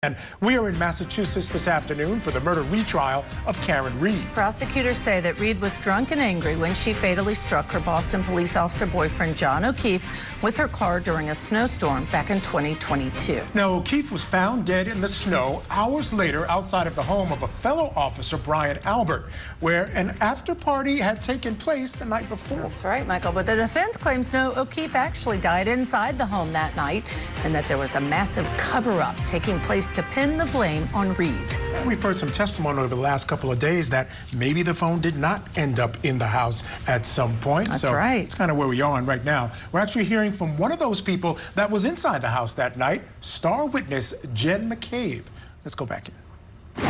And we are in Massachusetts this afternoon for the murder retrial of Karen Reed. Prosecutors say that Reed was drunk and angry when she fatally struck her Boston police officer boyfriend John O'Keefe with her car during a snowstorm back in 2022. Now, O'Keefe was found dead in the snow hours later outside of the home of a fellow officer, Brian Albert, where an after party had taken place the night before. That's right, Michael. But the defense claims no, O'Keefe actually died inside the home that night and that there was a massive cover-up taking place to pin the blame on Reed. We've heard some testimony over the last couple of days that maybe the phone did not end up in the house at some point. That's so right. That's kind of where we are right now. We're actually hearing from one of those people that was inside the house that night, star witness Jen McCabe. Let's go back in. You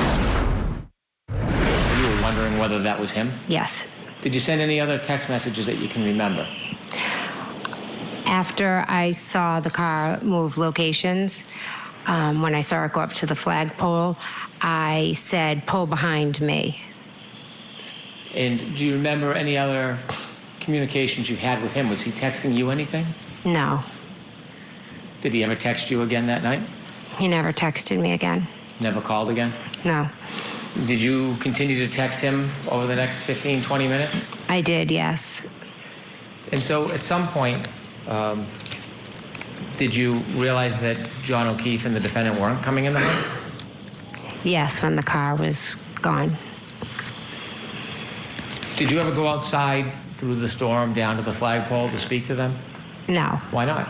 were wondering whether that was him? Yes. Did you send any other text messages that you can remember? After I saw the car move locations, when I saw it go up to the flagpole, I said, "Pull behind me." And do you remember any other communications you had with him? Was he texting you anything? No. Did he ever text you again that night? He never texted me again. Never called again? No. Did you continue to text him over the next 15, 20 minutes? I did, yes. And so at some point, did you realize that John O'Keefe and the defendant weren't coming in the house? Yes, when the car was gone. Did you ever go outside through the storm down to the flagpole to speak to them? No. Why not?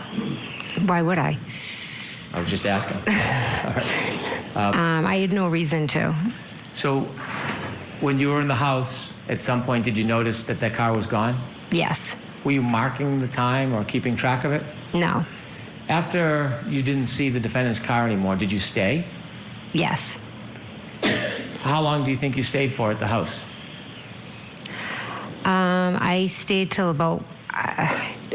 Why would I? I was just asking. All right. I had no reason to. So when you were in the house, at some point, did you notice that that car was gone? Yes. Were you marking the time or keeping track of it? No. After you didn't see the defendant's car anymore, did you stay? Yes. How long do you think you stayed for at the house? I stayed till about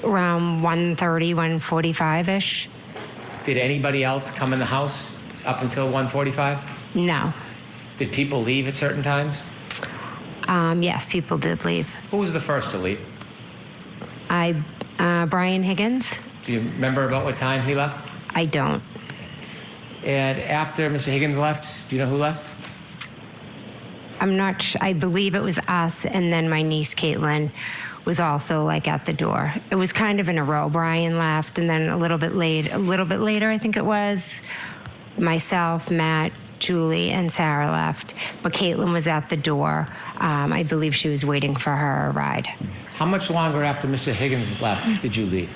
around 1:30, 1:45-ish. Did anybody else come in the house up until 1:45? No. Did people leave at certain times? Yes, people did leave. Who was the first to leave? Brian Higgins? Do you remember about what time he left? I don't. And after Mr. Higgins left, do you know who left? I'm not sure. I believe it was us, and then my niece Caitlin was also like at the door. It was kind of in a row. Brian left, and then a little bit later, I think it was, myself, Matt, Julie, and Sarah left. But Caitlin was at the door. I believe she was waiting for her ride. How much longer after Mr. Higgins left did you leave?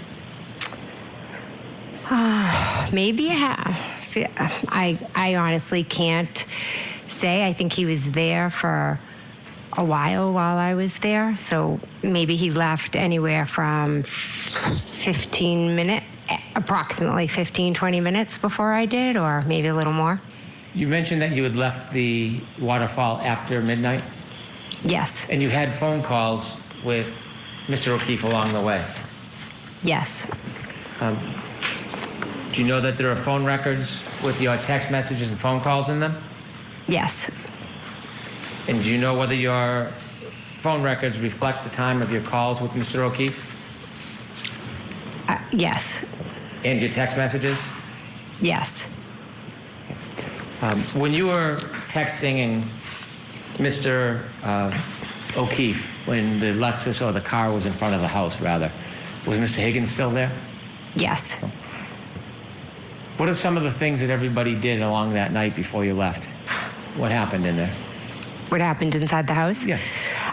Maybe a half. I honestly can't say. I think he was there for a while I was there. So maybe he left anywhere from 15 minutes, approximately 15, 20 minutes before I did, or maybe a little more. You mentioned that you had left the waterfall after midnight? Yes. And you had phone calls with Mr. O'Keefe along the way? Yes. Do you know that there are phone records with your text messages and phone calls in them? Yes. And do you know whether your phone records reflect the time of your calls with Mr. O'Keefe? Yes. And your text messages? Yes. When you were texting Mr. O'Keefe, when the Lexus or the car was in front of the house, rather, was Mr. Higgins still there? Yes. What are some of the things that everybody did along that night before you left? What happened in there? What happened inside the house? Yeah.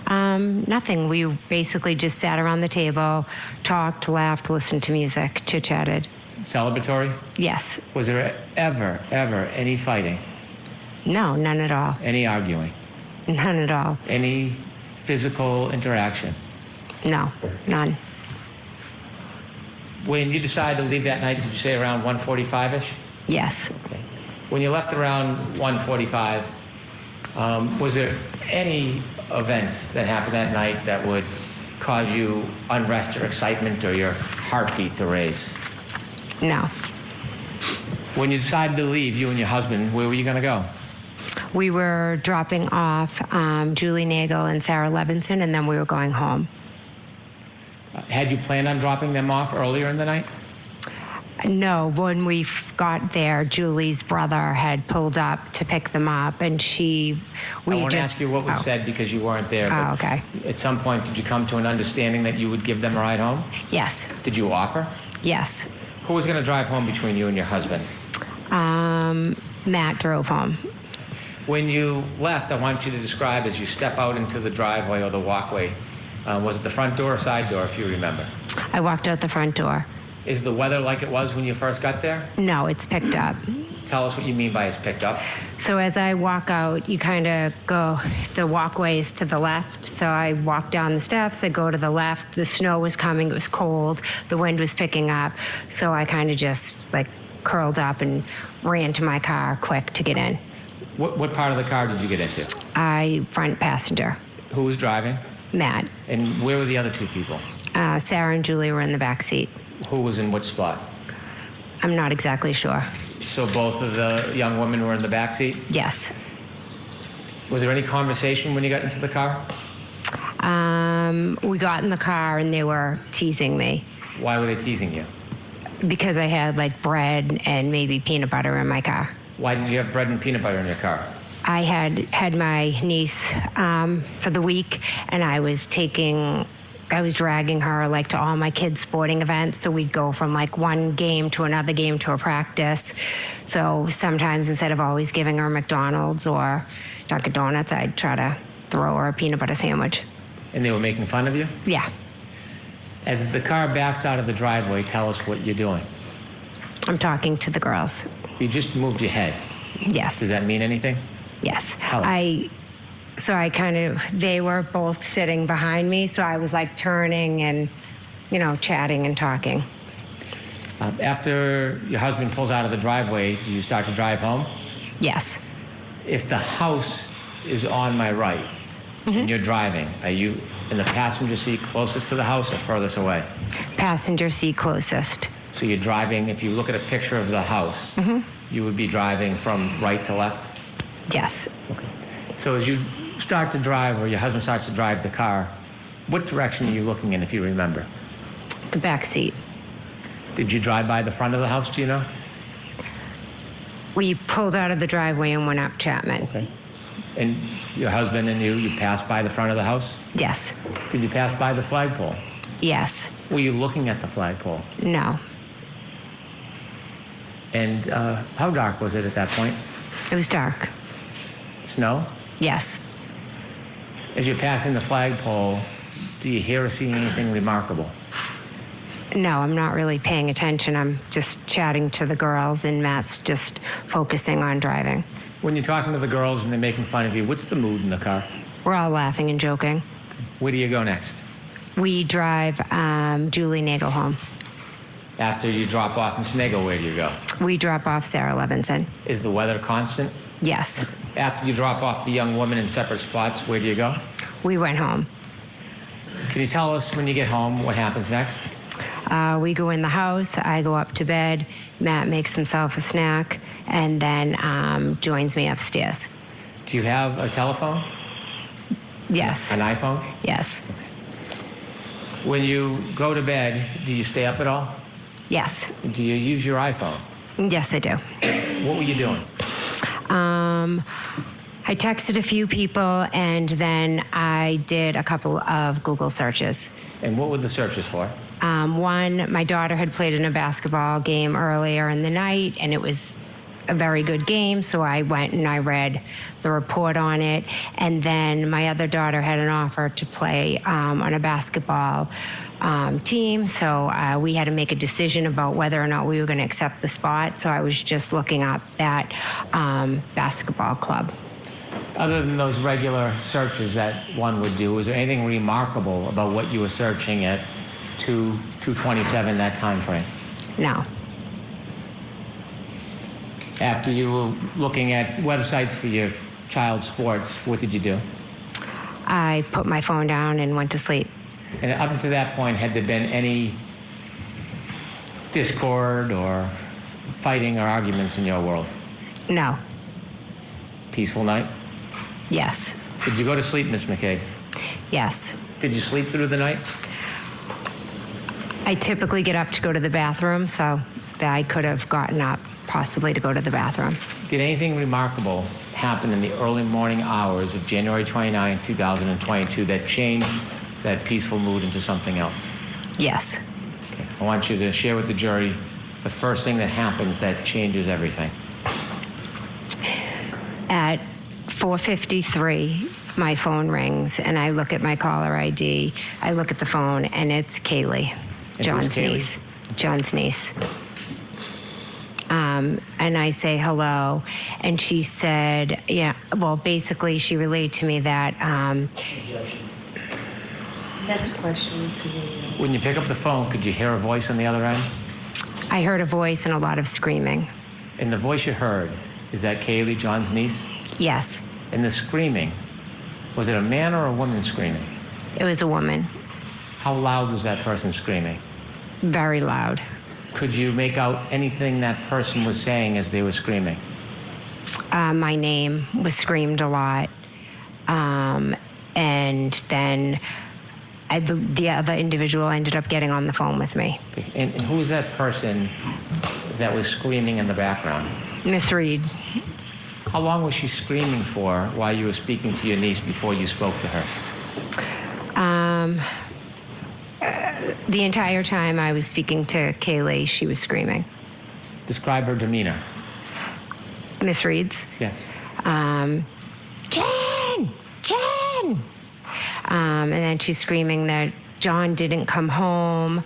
Nothing. We basically just sat around the table, talked, laughed, listened to music, chit-chatted. Celebratory? Yes. Was there ever any fighting? No, none at all. Any arguing? None at all. Any physical interaction? No, none. When you decided to leave that night, did you say around 1:45-ish? Yes. Okay. When you left around 1:45, was there any events that happened that night that would cause you unrest or excitement or your heartbeat to raise? No. When you decided to leave, you and your husband, where were you going to go? We were dropping off Julie Nagel and Sarah Levinson, and then we were going home. Had you planned on dropping them off earlier in the night? No, when we got there, Julie's brother had pulled up to pick them up, and I won't ask you what was said because you weren't there. Oh, okay. At some point, did you come to an understanding that you would give them a ride home? Yes. Did you offer? Yes. Who was going to drive home between you and your husband? Matt drove home. When you left, I want you to describe as you step out into the driveway or the walkway. Was it the front door or side door, if you remember? I walked out the front door. Is the weather like it was when you first got there? No, it's picked up. Tell us what you mean by it's picked up. So as I walk out, you kind of go, the walkway's to the left. So I walk down the steps, I go to the left. The snow was coming, it was cold, the wind was picking up. So I kind of just like curled up and ran to my car quick to get in. What part of the car did you get into? Front passenger. Who was driving? Matt. And where were the other two people? Sarah and Julie were in the back seat. Who was in which spot? I'm not exactly sure. So both of the young women were in the back seat? Yes. Was there any conversation when you got into the car? We got in the car and they were teasing me Why were they teasing you? because I had like bread and maybe peanut butter in my car. Why did you have bread and peanut butter in your car? I had my niece for the week, and I was dragging her like to all my kids' sporting events. So we'd go from like one game to another game to a practice. So sometimes instead of always giving her McDonald's or Dunkin' Donuts, I'd try to throw her a peanut butter sandwich. And they were making fun of you? Yeah. As the car backs out of the driveway, tell us what you're doing. I'm talking to the girls. You just moved your head. Yes. Does that mean anything? Yes. Tell us. They were both sitting behind me, so I was like turning and, chatting and talking. After your husband pulls out of the driveway, do you start to drive home? Yes. If the house is on my right and you're driving, are you in the passenger seat closest to the house or furthest away? Passenger seat closest. So you're driving, if you look at a picture of the house, you would be driving from right to left? Yes. Okay. So as you start to drive, or your husband starts to drive the car, what direction are you looking in, if you remember? The back seat. Did you drive by the front of the house, do you know? We pulled out of the driveway and went up Chapman. Okay. And your husband and you passed by the front of the house? Yes. Did you pass by the flagpole? Yes. Were you looking at the flagpole? No. And how dark was it at that point? It was dark. Snow? Yes. As you're passing the flagpole, do you hear or see anything remarkable? No, I'm not really paying attention. I'm just chatting to the girls, and Matt's just focusing on driving. When you're talking to the girls and they're making fun of you, what's the mood in the car? We're all laughing and joking. Where do you go next? We drive Julie Nagel home. After you drop off Miss Nagel, where do you go? We drop off Sarah Levinson. Is the weather constant? Yes. After you drop off the young woman in separate spots, where do you go? We went home. Can you tell us when you get home what happens next? We go in the house. I go up to bed. Matt makes himself a snack and then joins me upstairs. Do you have a telephone? Yes. An iPhone? Yes. When you go to bed, do you stay up at all? Yes. Do you use your iPhone? Yes, I do. What were you doing? I texted a few people, and then I did a couple of Google searches. And what were the searches for? One, my daughter had played in a basketball game earlier in the night, and it was a very good game, so I went and I read the report on it. And then my other daughter had an offer to play on a basketball team, so we had to make a decision about whether or not we were going to accept the spot. So I was just looking up that basketball club. Other than those regular searches that one would do, was there anything remarkable about what you were searching at 2:27, that time frame? No. After you were looking at websites for your child's sports, what did you do? I put my phone down and went to sleep. And up until that point, had there been any discord or fighting or arguments in your world? No. Peaceful night? Yes. Did you go to sleep, Miss McCabe? Yes. Did you sleep through the night? I typically get up to go to the bathroom, so that I could have gotten up possibly to go to the bathroom. Did anything remarkable happen in the early morning hours of January 29, 2022 that changed that peaceful mood into something else? Yes. Okay. I want you to share with the jury the first thing that happens that changes everything. At 4:53, my phone rings, and I look at my caller ID. I look at the phone, and it's Kaylee, And John's who's Kaylee? niece. John's niece. And I say hello, and she said, yeah, well, basically, she relayed to me that. Next question. When you pick up the phone, could you hear a voice on the other end? I heard a voice and a lot of screaming. And the voice you heard, is that Kaylee, John's niece? Yes, And the screaming, was it a man or a woman screaming? it was a woman, How loud was that person screaming? very loud. Could you make out anything that person was saying as they were screaming? My name was screamed a lot. And then the other individual ended up getting on the phone with me. Okay. And who was that person that was screaming in the background? Miss Reed, How long was she screaming for while you were speaking to your niece before you spoke to her? the entire time I was speaking to Kaylee, she was screaming. Describe her demeanor. Miss Reed's, Yes. Jen! Jen! And then she's screaming that John didn't come home.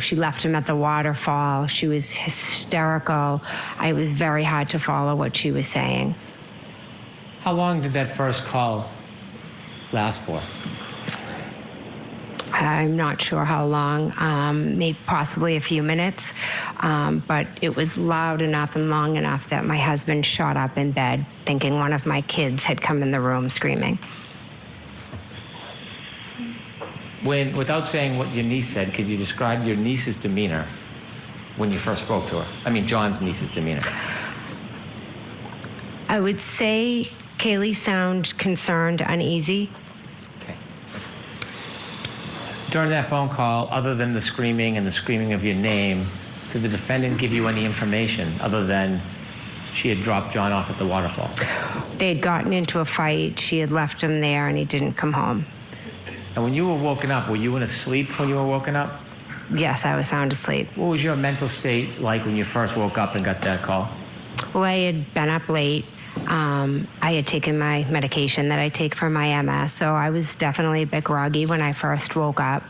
She left him at the waterfall. She was hysterical. It was very hard to follow what she was saying. How long did that first call last for? I'm not sure how long, maybe possibly a few minutes, but it was loud enough and long enough that my husband shot up in bed thinking one of my kids had come in the room screaming. Without saying what your niece said, could you describe your niece's demeanor when you first spoke to her? I mean, John's niece's demeanor. I would say Kaylee sounded concerned, uneasy. Okay. During that phone call, other than the screaming and the screaming of your name, did the defendant give you any information other than she had dropped John off at the waterfall? They had gotten into a fight. She had left him there, and he didn't come home. And when you were woken up, were you in a sleep when you were woken up? Yes, I was sound asleep. What was your mental state like when you first woke up and got that call? Well, I had been up late. I had taken my medication that I take for my MS, so I was definitely a bit groggy when I first woke up.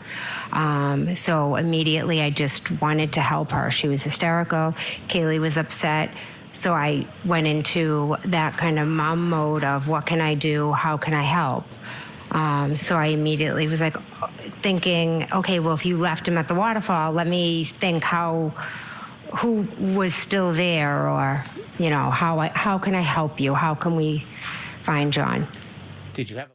So immediately I just wanted to help her. She was hysterical. Kaylee was upset. So I went into that kind of mom mode of what can I do? How can I help? So I immediately was like thinking, okay, well, if you left him at the waterfall, let me think who was still there, or, you know, how can I help you? How can we find John? Did you have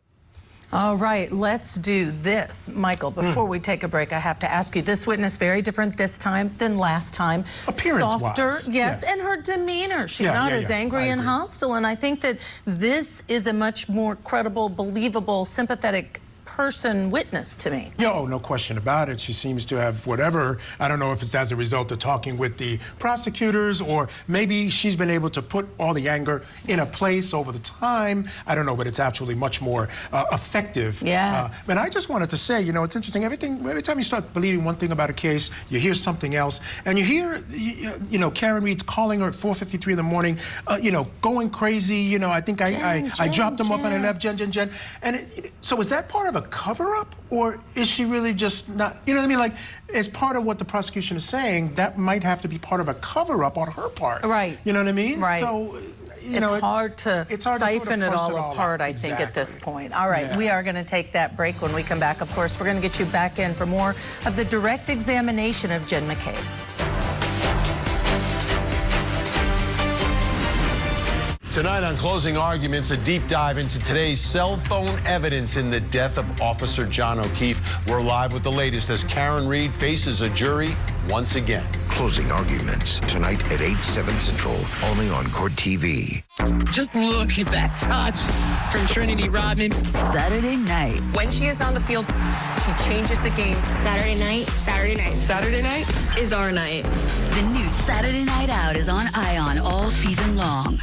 All right, let's do this. Michael, before we take a break, I have to ask you, this witness very different this time than last time. Appearance-wise, Softer, yes, yes. and her demeanor. She's not as angry and hostile, and I think that this is a much more credible, believable, sympathetic person witness to me. Yeah, oh, no question about it. She seems to have whatever, I don't know if it's as a result of talking with the prosecutors, or maybe she's been able to put all the anger in a place over the time. I don't know, but it's actually much more effective. Yes. And I just wanted to say, you know, it's interesting. Every time you start believing one thing about a case, you hear something else. And you hear, you know, Karen Reed's calling her at 4:53 in the morning, you know, going crazy. You know, I think I dropped them off and I left Jen. And so is that part of a cover-up, or is she really just not, you know what I mean? Like, as part of what the prosecution is saying, that might have to be part of a cover-up on her part. Right. You know what I mean? Right. So, you it's know, hard to siphon it all apart, I think, exactly. at this point. All right, Yeah. we are going to take that break. When we come back, of course, we're going to get you back in for more of the direct examination of Jen McCabe. Tonight on Closing Arguments, a deep dive into today's cell phone evidence in the death of Officer John O'Keefe. We're live with the latest as Karen Reed faces a jury once again. Closing Arguments, tonight at 8, 7 Central, only on Court TV. Just look at that touch from Trinity Rodman. Saturday night. When she is on the field, she changes the game. Saturday night. Saturday night is our night. The new Saturday Night Out is on ION all season long.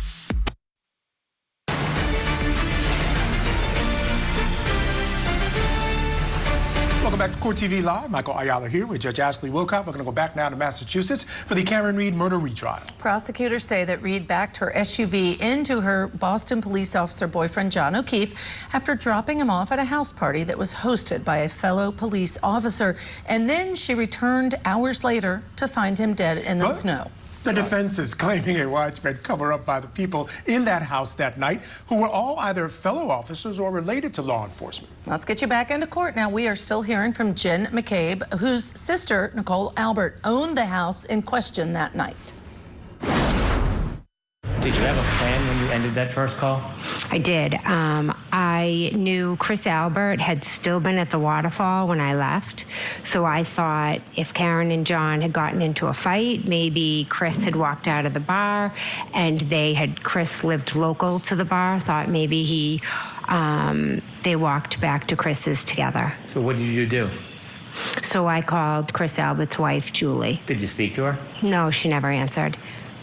Welcome back to Court TV Live. Michael Ayala here with Judge Ashley Wilcott. We're going to go back now to Massachusetts for the Karen Reed murder retrial. Prosecutors say that Reed backed her SUV into her Boston police officer boyfriend, John O'Keefe, after dropping him off at a house party that was hosted by a fellow police officer. And then she returned hours later to find him dead in the snow. The defense is claiming a widespread cover-up by the people in that house that night, who were all either fellow officers or related to law enforcement. Let's get you back into court now. We are still hearing from Jen McCabe, whose sister, Nicole Albert, owned the house in question that night. Did you have a plan when you ended that first call? I did. I knew Chris Albert had still been at the waterfall when I left, so I thought if Karen and John had gotten into a fight, maybe Chris had walked out of the bar, and Chris lived local to the bar, thought maybe they walked back to Chris's together. So what did you do? So I called Chris Albert's wife, Julie. Did you speak to her? No, she never answered.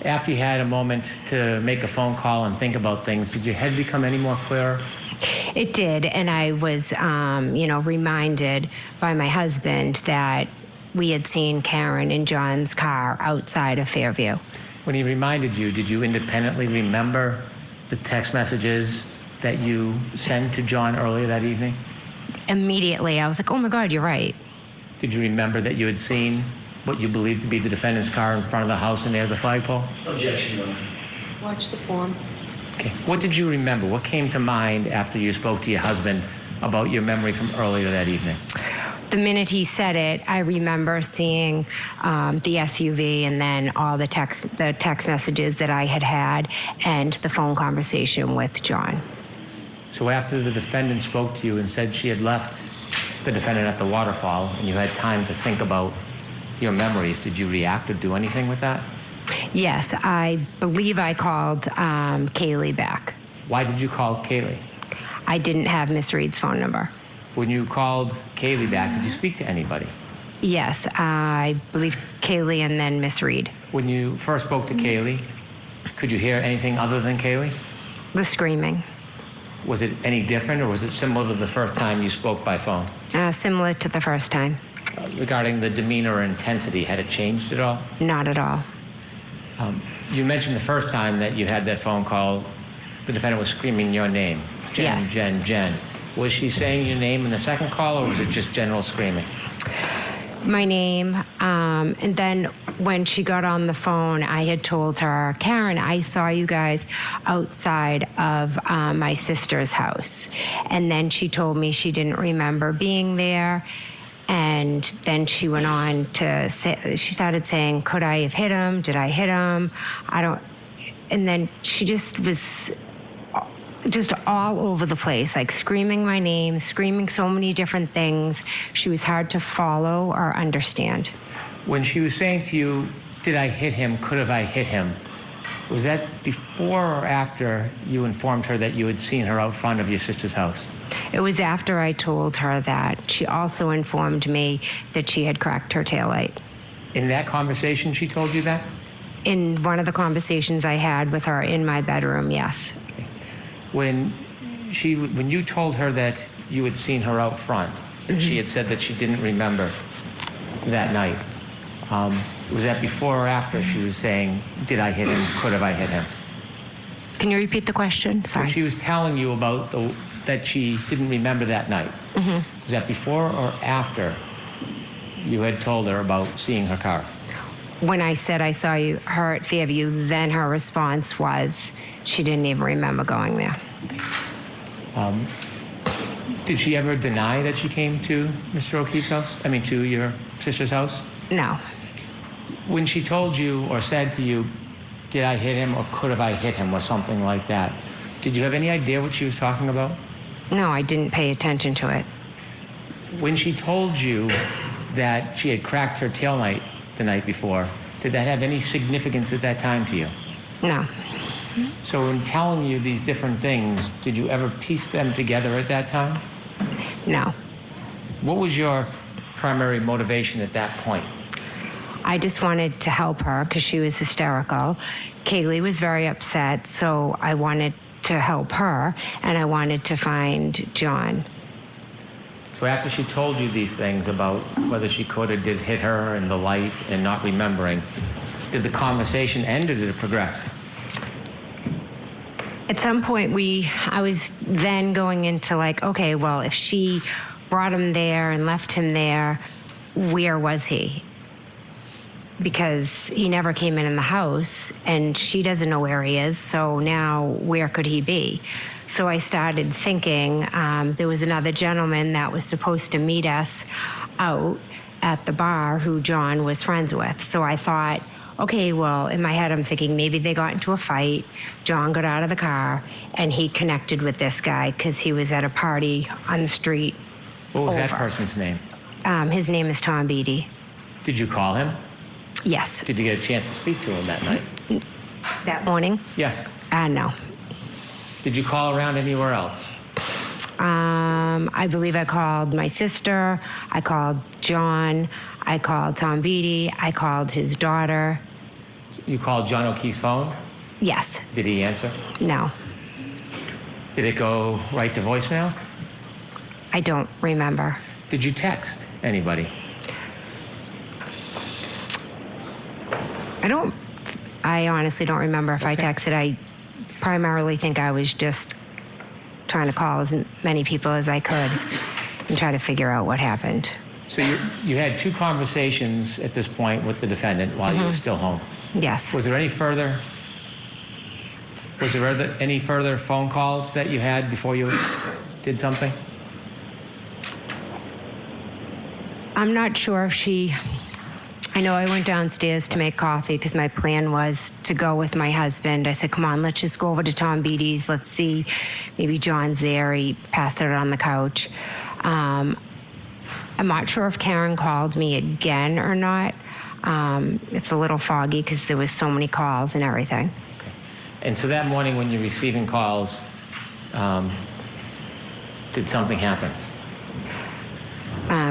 After you had a moment to make a phone call and think about things, did your head become any more clearer? It did, and I was, reminded by my husband that we had seen Karen and John's car outside of Fairview. When he reminded you, did you independently remember the text messages that you sent to John earlier that evening? Immediately, I was like, oh my God, you're right. Did you remember that you had seen what you believed to be the defendant's car in front of the house and near the flagpole? Objection, Your Honor. Watch the form. Okay. What did you remember? What came to mind after you spoke to your husband about your memory from earlier that evening? The minute he said it, I remember seeing the SUV and then all the text messages that I had and the phone conversation with John. So after the defendant spoke to you and said she had left the defendant at the waterfall and you had time to think about your memories, did you react or do anything with that? Yes, I believe I called Kaylee back. Why did you call Kaylee? I didn't have Miss Reed's phone number. When you called Kaylee back, did you speak to anybody? Yes, I believe Kaylee and then Miss Reed. When you first spoke to Kaylee, could you hear anything other than Kaylee? The screaming. Was it any different, or was it similar to the first time you spoke by phone? Similar to the first time. Regarding the demeanor or intensity, had it changed at all? Not at all. You mentioned the first time that you had that phone call, the defendant was screaming your name. Jen, Yes. Jen. Was she saying your name in the second call, or was it just general screaming? My name, and then when she got on the phone, I had told her, Karen, I saw you guys outside of my sister's house. And then she told me she didn't remember being there. And then she went on to say, she started saying, could I have hit him? Did I hit him? And then she just was just all over the place, like screaming my name, screaming so many different things. She was hard to follow or understand. When she was saying to you, did I hit him? Could have I hit him? Was that before or after you informed her that you had seen her out front of your sister's house? It was after I told her that. She also informed me that she had cracked her taillight. In that conversation, she told you that? In one of the conversations I had with her in my bedroom, yes. Okay. When you told her that you had seen her out front, and she had said that she didn't remember that night, was that before or after she was saying, did I hit him? Could have I hit him? Can you repeat the question? Sorry. When she was telling you about that she didn't remember that night, was that before or after you had told her about seeing her car? When I said I saw her at Fairview, then her response was she didn't even remember going there. Did she ever deny that she came to Mr. O'Keefe's house? I mean, to your sister's house? No. When she told you or said to you, did I hit him or could have I hit him or something like that. Did you have any idea what she was talking about? No, I didn't pay attention to it. When she told you that she had cracked her taillight the night before, did that have any significance at that time to you? No. So in telling you these different things, did you ever piece them together at that time? No. What was your primary motivation at that point? I just wanted to help her because she was hysterical. Kaylee was very upset, so I wanted to help her, and I wanted to find John. So after she told you these things about whether she could or did hit her and the light and not remembering, did the conversation end or did it progress? At some point, I was then going into like, okay, well, if she brought him there and left him there, where was he? Because he never came in the house, and she doesn't know where he is, so now where could he be? So I started thinking there was another gentleman that was supposed to meet us out at the bar who John was friends with. So I thought, okay, well, in my head I'm thinking maybe they got into a fight, John got out of the car, and he connected with this guy because he was at a party on the street. What was that person's name? His name is Tom Beatty. Did you call him? Yes. Did you get a chance to speak to him that night? That morning? Yes. No. Did you call around anywhere else? I believe I called my sister, I called John, I called Tom Beatty, I called his daughter. You called John O'Keefe's phone? Yes. Did he answer? No. Did it go right to voicemail? I don't remember. Did you text anybody? I honestly don't remember if I texted. I primarily think I was just trying to call as many people as I could and try to figure out what happened. So you had two conversations at this point with the defendant while you were still home? Yes. Was there any further phone calls that you had before you did something? I'm not sure if I know I went downstairs to make coffee because my plan was to go with my husband. I said, come on, let's just go over to Tom Beatty's. Let's see. Maybe John's there. He passed out on the couch. I'm not sure if Karen called me again or not. It's a little foggy because there was so many calls and everything. Okay. And so that morning when you're receiving calls, did something happen?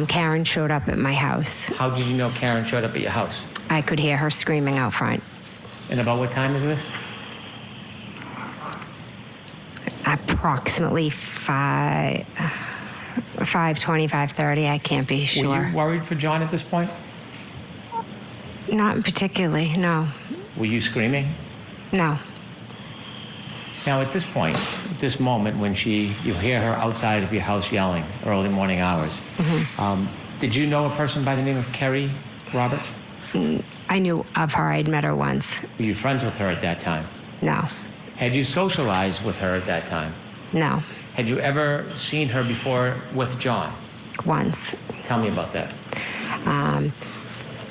Karen showed up at my house. How did you know Karen showed up at your house? I could hear her screaming out front. And about what time is this? Approximately 5:20, 5:30. I can't be sure. Were you worried for John at this point? Not particularly, no. Were you screaming? No. Now, at this point, at this moment, when you hear her outside of your house yelling, early morning hours, did you know a person by the name of Kerry Roberts? I knew of her. I'd met her once. Were you friends with her at that time? No. Had you socialized with her at that time? No. Had you ever seen her before with John? Once. Tell me about that.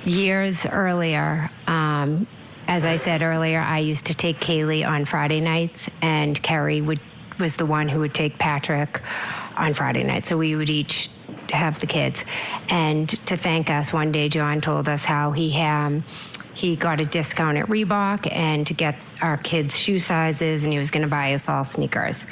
Years earlier, as I said earlier, I used to take Kaylee on Friday nights, and Kerry was the one who would take Patrick on Friday nights. So we would each have the kids. And to thank us, one day John told us how he got a discount at Reebok and to get our kids' shoe sizes, and he was going to buy us all sneakers.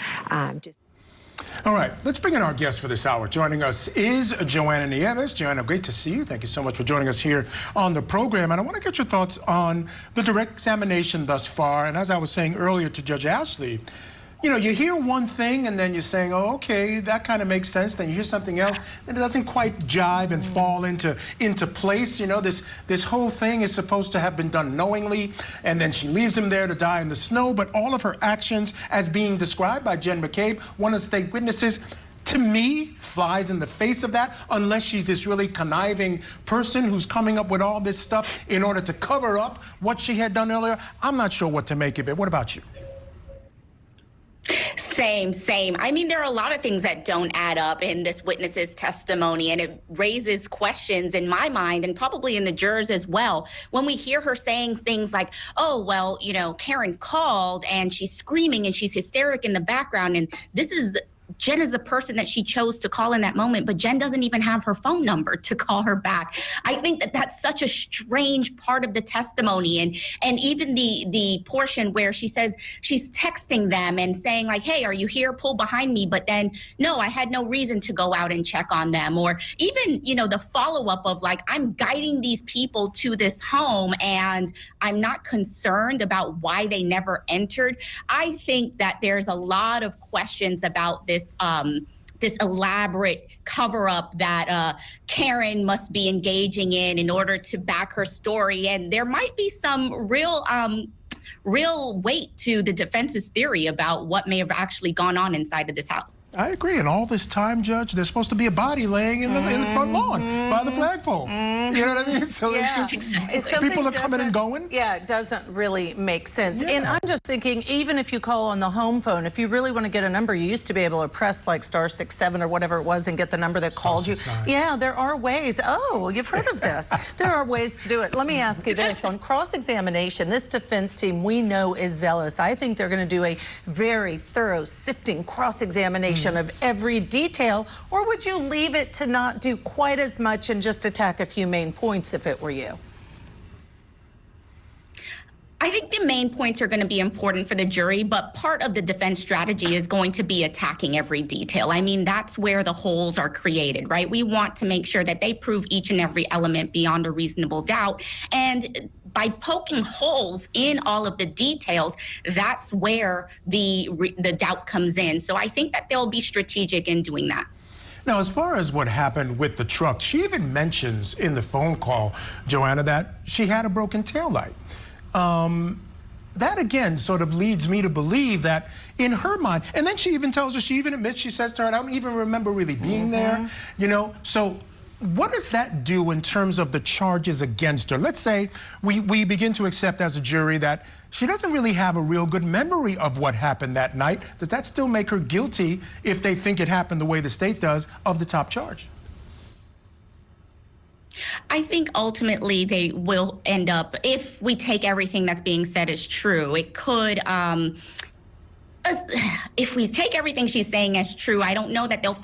All right, let's bring in our guest for this hour. Joining us is Joanna Nieves. Joanna, great to see you. Thank you so much for joining us here on the program. And I want to get your thoughts on the direct examination thus far. And as I was saying earlier to Judge Ashley, you know, you hear one thing and then you're saying, oh, okay, that kind of makes sense. Then you hear something else and it doesn't quite jive and fall into place. You know, this whole thing is supposed to have been done knowingly, and then she leaves him there to die in the snow. But all of her actions, as being described by Jen McCabe, one of the state witnesses, to me, flies in the face of that, unless she's this really conniving person who's coming up with all this stuff in order to cover up what she had done earlier. I'm not sure what to make of it. What about you? Same. I mean, there are a lot of things that don't add up in this witness's testimony, and it raises questions in my mind and probably in the jurors as well. When we hear her saying things like, oh, well, you know, Karen called and she's screaming and she's hysteric in the background, and Jen is a person that she chose to call in that moment, but Jen doesn't even have her phone number to call her back. I think that that's such a strange part of the testimony. And even the portion where she says she's texting them and saying like, hey, are you here? Pull behind me. But then, no, I had no reason to go out and check on them. Or even, you know, the follow-up of like, I'm guiding these people to this home and I'm not concerned about why they never entered. I think that there's a lot of questions about this elaborate cover-up that Karen must be engaging in order to back her story. And there might be some real weight to the defense's theory about what may have actually gone on inside of this house. I agree. And all this time, Judge, there's supposed to be a body laying in the front lawn by the flagpole. You know what I mean? So it's just people are coming and going. Yeah, it doesn't really make sense. Yeah. And I'm just thinking, even if you call on the home phone, if you really want to get a number, you used to be able to press like *67 or whatever it was and get the number that called you. Yeah, there are ways. Oh, you've heard of this. There are ways to do it. Let me ask you this. On cross-examination, this defense team we know is zealous. I think they're going to do a very thorough, sifting cross-examination of every detail, or would you leave it to not do quite as much and just attack a few main points if it were you? I think the main points are going to be important for the jury, but part of the defense strategy is going to be attacking every detail. I mean, that's where the holes are created, right? We want to make sure that they prove each and every element beyond a reasonable doubt. And by poking holes in all of the details, that's where the doubt comes in. So I think that they'll be strategic in doing that. Now, as far as what happened with the truck, she even mentions in the phone call, Joanna, that she had a broken taillight. That again sort of leads me to believe that in her mind, and then she even tells her, she even admits, she says to her, I don't even remember really being there, you know, so what does that do in terms of the charges against her? Let's say we begin to accept as a jury that she doesn't really have a real good memory of what happened that night. Does that still make her guilty if they think it happened the way the state does of the top charge? I think ultimately they will end up, if we take everything that's being said as true, it could, if we take everything she's saying as true, I don't know that they'll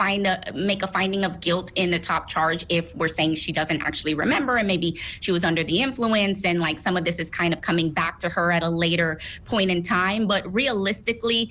make a finding of guilt in the top charge if we're saying she doesn't actually remember and maybe she was under the influence and like some of this is kind of coming back to her at a later point in time. But realistically,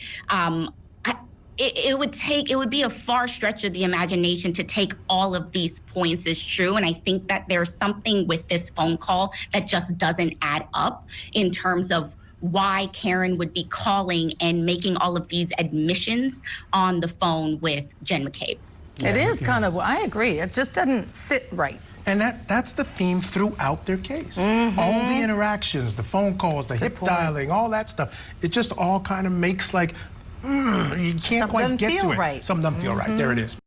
it would be a far stretch of the imagination to take all of these points as true. And I think that there's something with this phone call that just doesn't add up in terms of why Karen would be calling and making all of these admissions on the phone with Jen McCabe. It is kind of, I agree. It just doesn't sit right. And that's the theme throughout their case. All the interactions, the phone calls, the hip dialing, all that stuff. It just all kind of makes like, you can't quite get to it. Right. Something doesn't feel right. There it is.